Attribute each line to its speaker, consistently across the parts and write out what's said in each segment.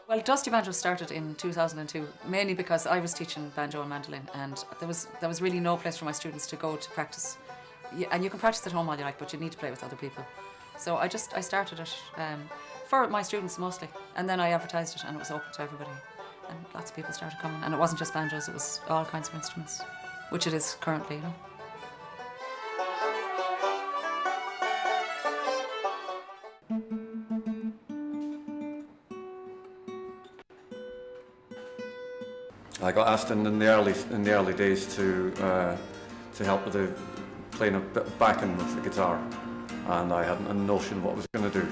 Speaker 1: Well, Dusty Banjos started in 2002, mainly because I was teaching banjo and mandolin, and there was really no place for my students to go to practice. And you can practice at home all you like, but you need to play with other people. So I started it for my students mostly, and then I advertised it, and it was open to everybody. And lots of people started coming, and it wasn't just banjos, it was all kinds of instruments, which it is currently, you know.
Speaker 2: I got asked in the early days to help with the playing a bit of backing with the guitar, and I hadn't a notion what I was going to do.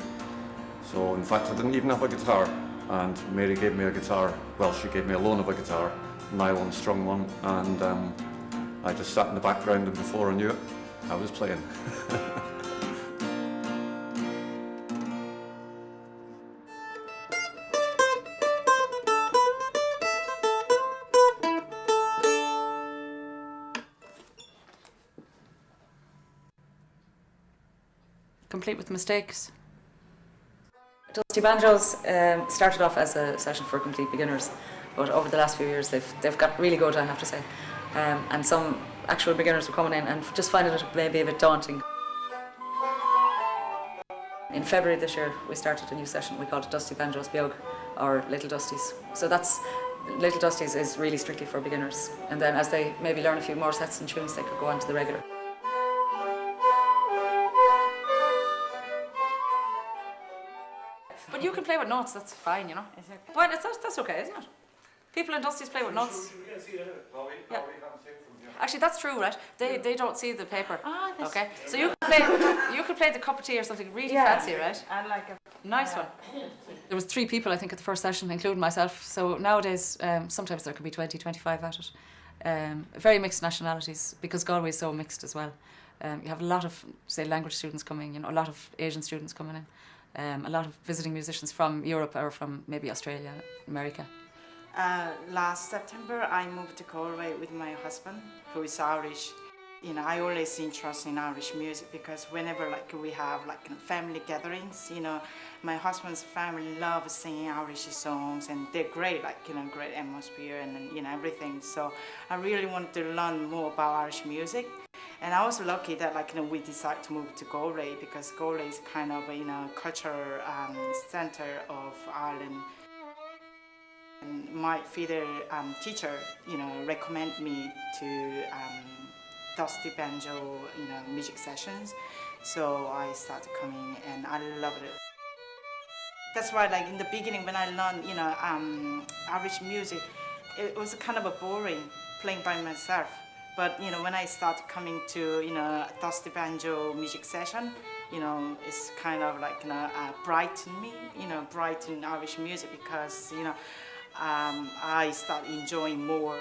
Speaker 2: So in fact I didn't even have a guitar, and Mary gave me a guitar. Well, she gave me a loan of a guitar, a nylon strung one, and I just sat in the background, and before I knew it, I was playing.
Speaker 1: Complete with mistakes. Dusty Banjos started off as a session for complete beginners, but over the last few years they've got really good, I have to say. And some actual beginners were coming in and just finding it maybe a bit daunting. In February this year we started a new session. We called it Dusty Banjos Biog, or Little Dusties. So that's Little Dusties is really strictly for beginners, and then as they maybe learn a few more sets and tunes, they could go on to the regular. But you can play with notes, that's fine, you know. Well, that's okay, isn't it? People in Dusties play with notes. Yeah. Actually, that's true, right? They don't see the paper. Okay, so you can play the cup of tea or something really fancy, right?
Speaker 3: I like a
Speaker 1: nice one. There was 3 people, I think, at the first session, including myself. So nowadays, sometimes there could be 20, 25 at it. Very mixed nationalities, because Galway is so mixed as well. You have a lot of, say, language students coming, you know, a lot of Asian students coming in. A lot of visiting musicians from Europe or from maybe Australia, America.
Speaker 3: Last September, I moved to Galway with my husband, who is Irish. You know, I always interested in Irish music because whenever we have family gatherings, you know, my husband's family loves singing Irish songs, and they're great, great atmosphere and everything. So I really wanted to learn more about Irish music. And I was lucky that we decided to move to Galway, because Galway is kind of cultural center of Ireland. And my theater teacher, recommended me to Dusty Banjo, music sessions. So I started coming, and I loved it. That's why, in the beginning, when I learned, Irish music, it was kind of a boring playing by myself. But when I started coming to Dusty Banjo music session, it's kind of brighten me, brighten Irish music, because I start enjoying more.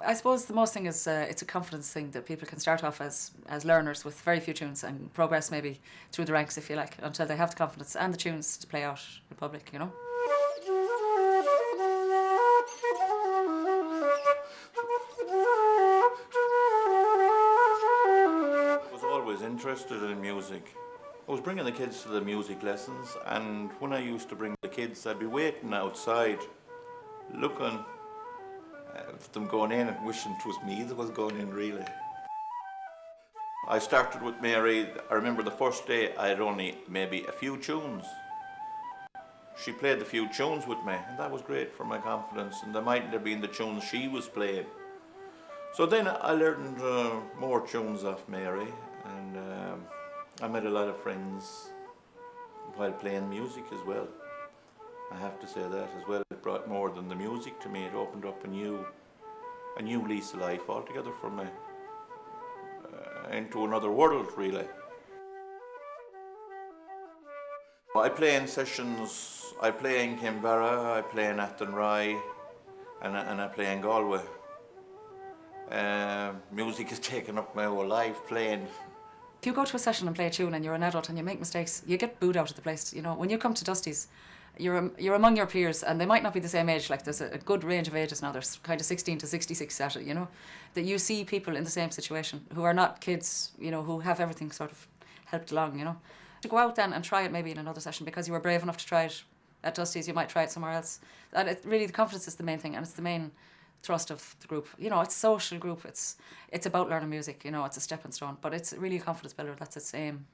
Speaker 1: I suppose the most thing is it's a confidence thing, that people can start off as learners with very few tunes and progress maybe through the ranks, if you like, until they have the confidence and the tunes to play out in public, you know.
Speaker 4: I was always interested in music. I was bringing the kids to the music lessons, and when I used to bring the kids, I'd be waiting outside, looking at them going in and wishing it was me that was going in, really. I started with Mary. I remember the first day I had only maybe a few tunes. She played the few tunes with me, and that was great for my confidence, and there mightn't have been the tunes she was playing. So then I learned more tunes off Mary, and I made a lot of friends while playing music as well. I have to say that as well. It brought more than the music to me. It opened up a new lease of life altogether for me, into another world, really. I play in sessions. I play in Canberra, I play in Athenry, and I play in Galway. Music has taken up my whole life, playing.
Speaker 1: If you go to a session and play a tune and you're an adult and you make mistakes, you get booed out of the place. You know, when you come to Dusty's, you're among your peers, and they might not be the same age. Like there's a good range of ages now. There's kind of 16 to 66 at it, you know, that you see people in the same situation who are not kids, you know, who have everything sort of helped along, you know. To go out then and try it maybe in another session because you were brave enough to try it at Dusty's, you might try it somewhere else. And really the confidence is the main thing, and it's the main thrust of the group. You know, it's a social group. It's about learning music. You know, it's a stepping stone, but it's really a confidence builder. That's its aim.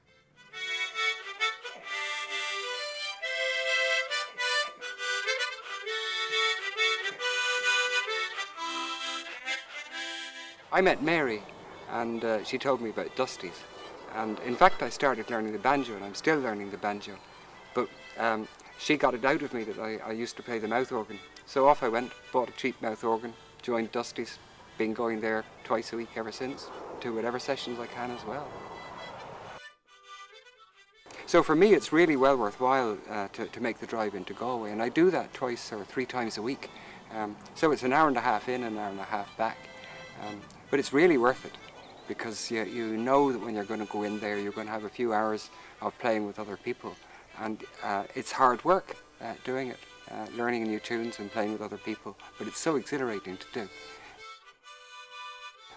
Speaker 5: I met Mary, and she told me about Dusty's. And in fact, I started learning the banjo, and I'm still learning the banjo. But she got it out of me that I used to play the mouth organ. So off I went, bought a cheap mouth organ, joined Dusty's, been going there twice a week ever since, to whatever sessions I can as well. So for me, it's really well worthwhile to make the drive into Galway, and I do that 2 or 3 times a week. So it's an hour and a half in and an hour and a half back. But it's really worth it, because you know that when you're going to go in there, you're going to have a few hours of playing with other people. And it's hard work doing it, learning new tunes and playing with other people, but it's so exhilarating to do.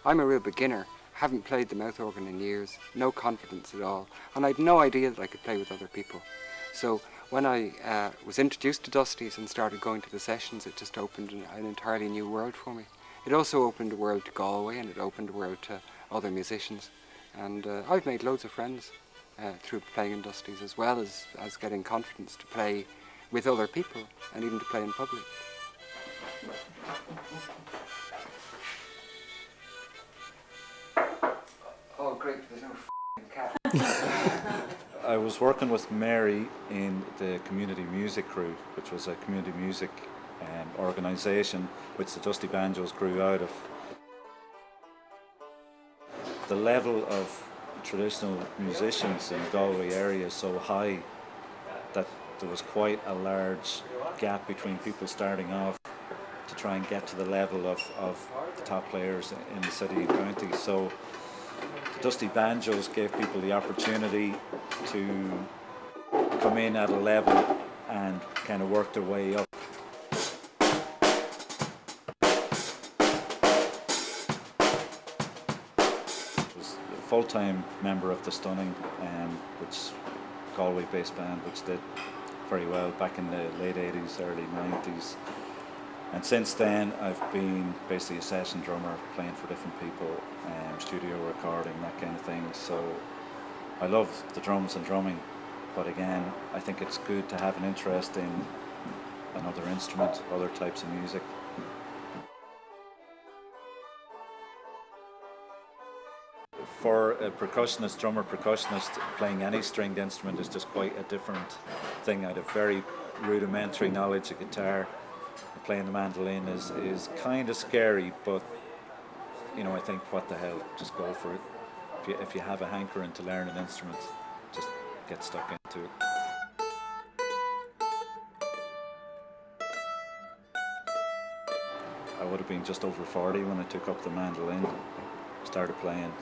Speaker 5: I'm a real beginner, haven't played the mouth organ in years, no confidence at all, and I had no idea that I could play with other people. So when I was introduced to Dusty's and started going to the sessions, it just opened an entirely new world for me. It also opened a world to Galway, and it opened a world to other musicians. And I've made loads of friends through playing in Dusty's, as well as getting confidence to play with other people and even to play in public. Oh great, there's no f***ing cat.
Speaker 6: I was working with Mary in the community music crew, which was a community music organisation which the Dusty Banjos grew out of. The level of traditional musicians in the Galway area is so high that there was quite a large gap between people starting off to try and get to the level of the top players in the city and county. So the Dusty Banjos gave people the opportunity to come in at a level and kind of work their way up. Full-time member of the Stunning, which Galway-based band, which did very well back in the late 80s, early 90s. And since then, I've been basically a session drummer, playing for different people, studio recording, that kind of thing. So I love the drums and drumming, but again, I think it's good to have an interest in another instrument, other types of music. For a percussionist, drummer percussionist, playing any stringed instrument is just quite a different thing. I had a very rudimentary knowledge of guitar. Playing the mandolin is kind of scary, but you know, I think what the hell, just go for it. If you have a hankering to learn an instrument, just get stuck into it. I would have been just over 40 when I took up the mandolin, started playing.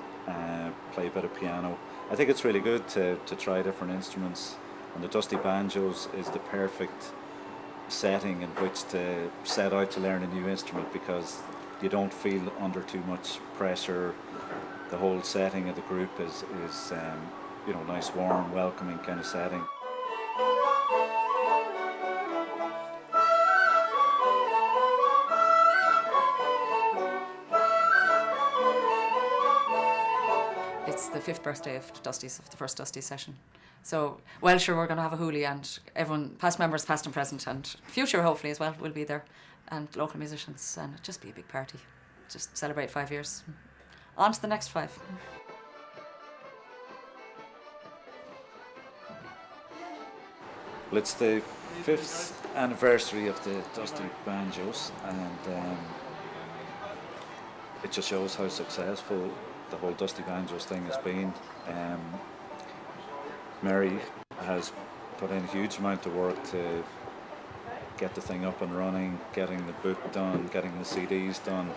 Speaker 6: Play a bit of piano. I think it's really good to try different instruments, and the Dusty Banjos is the perfect setting in which to set out to learn a new instrument, because you don't feel under too much pressure. The whole setting of the group is you know, nice, warm, welcoming kind of setting.
Speaker 1: It's the 5th birthday of Dusty's, of the first Dusty's session. So, well, sure, we're going to have a hoolie, and everyone, past members, past and present, and future hopefully as well, will be there, and local musicians, and it'll just be a big party. Just celebrate 5 years. On to the next 5.
Speaker 6: Well, it's the 5th anniversary of the Dusty Banjos, and it just shows how successful the whole Dusty Banjos thing has been. Mary has put in a huge amount of work to get the thing up and running, getting the book done, getting the CDs done.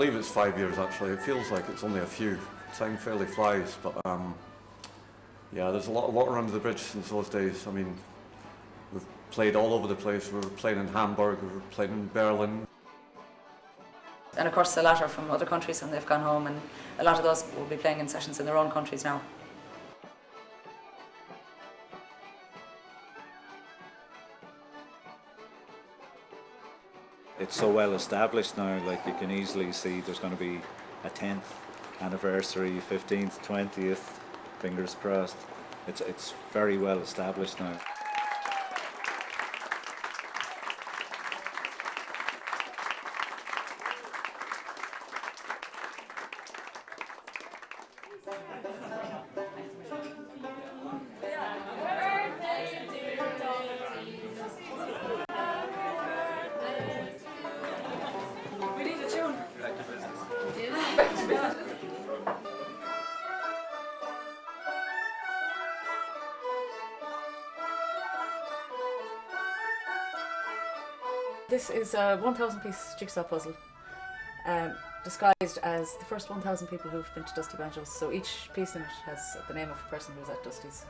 Speaker 2: believe it's 5 years actually. It feels like it's only a few. Time fairly flies, but yeah, there's a lot of water under the bridge since those days. I mean, we've played all over the place. We were playing in Hamburg, we were playing in Berlin.
Speaker 1: And of course a lot are from other countries and they've gone home, and a lot of those will be playing in sessions in their own countries now.
Speaker 6: It's so well established now, like you can easily see there's going to be a 10th anniversary, 15th, 20th, fingers crossed. It's very well established now.
Speaker 1: We need a tune. This is a 1,000-piece jigsaw puzzle, disguised as the first 1,000 people who've been to Dusty Banjos. So each piece in it has the name of a person who's at Dusty's.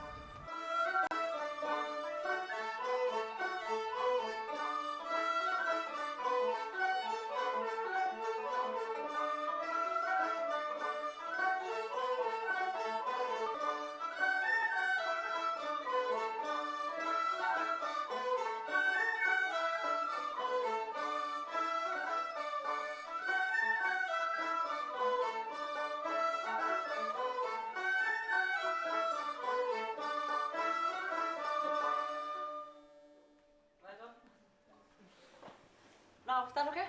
Speaker 1: No, is that okay?